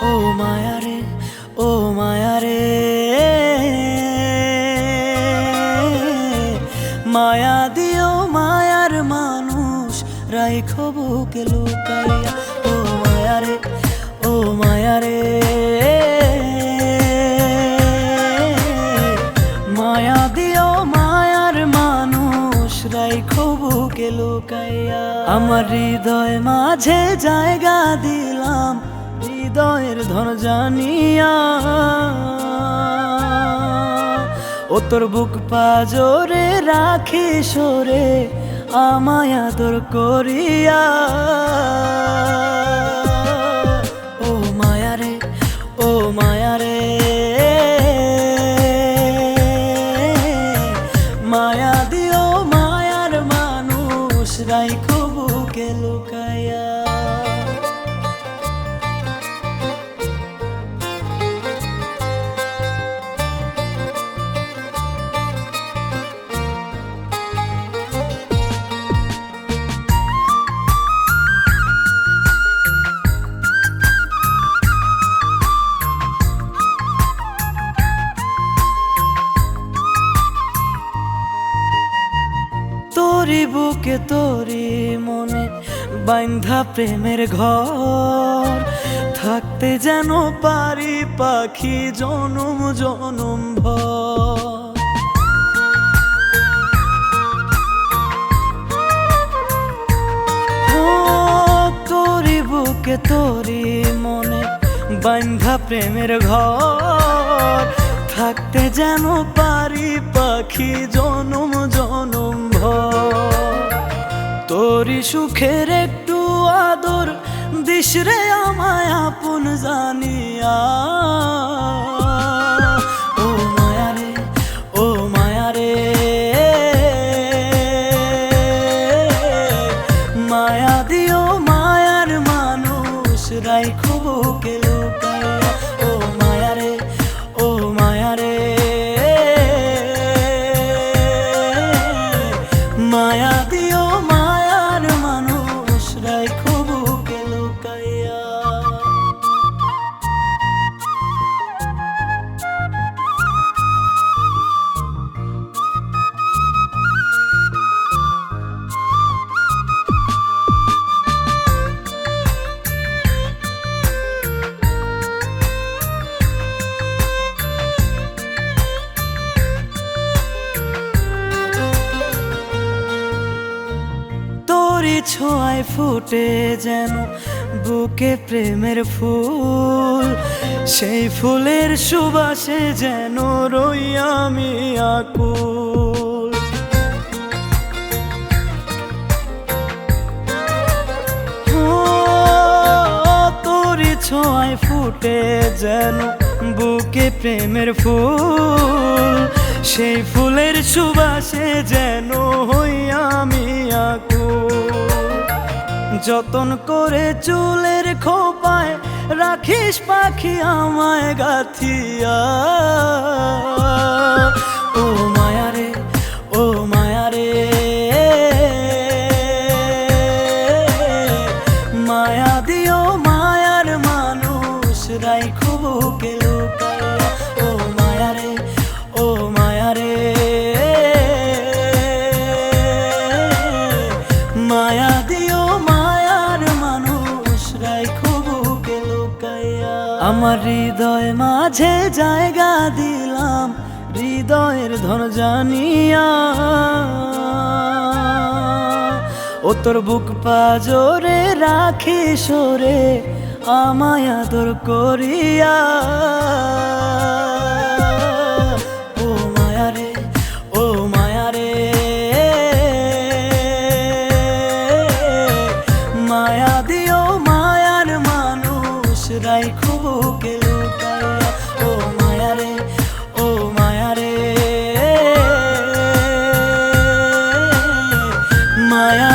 ও মায়ারে, ও মায়ারে, মায়া দিও মায়ার মানুষ রাইখো বুকে লুকাইয়া। ও মায়ারে, ও মায়ারে, মায়া দিও মায়ার মানুষ রাইখো বুকে লুকাইয়া। আমার হৃদয় মাঝে জায়গা দিলাম হৃদয়ের ধন জানিয়া। ও তোর বুক পাজরে রাখি সরে আমায় আদর করিয়া। ও মায়ারে, ও মায়ারে, মায়া দিও মায়ার মানুষ রাইখো বুকে লুকাইয়া। তোরি বুকে তোরি মনে বাইন্ধা প্রেমের ঘর, থাকতে যেন পারি পাখি জনম জনম ভর। ও তোরি বুকে তোরি মনে বাইন্ধা প্রেমের ঘর, থাকতে যেন পারি পাখি জনম জনম ভর। তোরি সুখের একটু আদর দিস রে আমায় আপন জানিয়া। ও মায়ারে, ও মায়ারে, মায়া দিও মায়ার মানুষ রাইখো বুকে লুকাইয়া। ও মায়ারে, ও মায়ারে, মায়া দিও মায়ার মানুষ রাইখো বুকে লুকাইয়া। তোরি ছোঁয়ায় ফুটে যেন বুকে প্রেমের ফুল, সেই ফুলের সুবাসে যেন রই আমি আকুল। তোরি ছোঁয়ায় ফুটে যেন বুকে প্রেমের ফুল, সেই ফুলের সুবাসে যেন হই আমি আকুল। যতন করে চুলের খোপায় রাখিস পাখি আমায় গাথিয়া। ও মায়ারে, ও মায়ারে, মায়া দিও মায়ার মানুষ রাইখো বুকে লুকাইয়া। ও মায়ারে, ও মায়ারে, মায়া দিও মায়ার মানুষ রাইখো বুকে লুকাইয়া। আমার হৃদয় মাঝে জায়গা দিলাম হৃদয়ের ধন জানিয়া। ও তোর বুক পাজরে রাখি সরে আমায় আদর করিয়া। ও মায়ারে, ও মায়ারে, মায়া দিও মায়ার মানুষ রাইখো বুকে লুকাইয়া। ও মায়ারে, ও মায়ারে, মায়া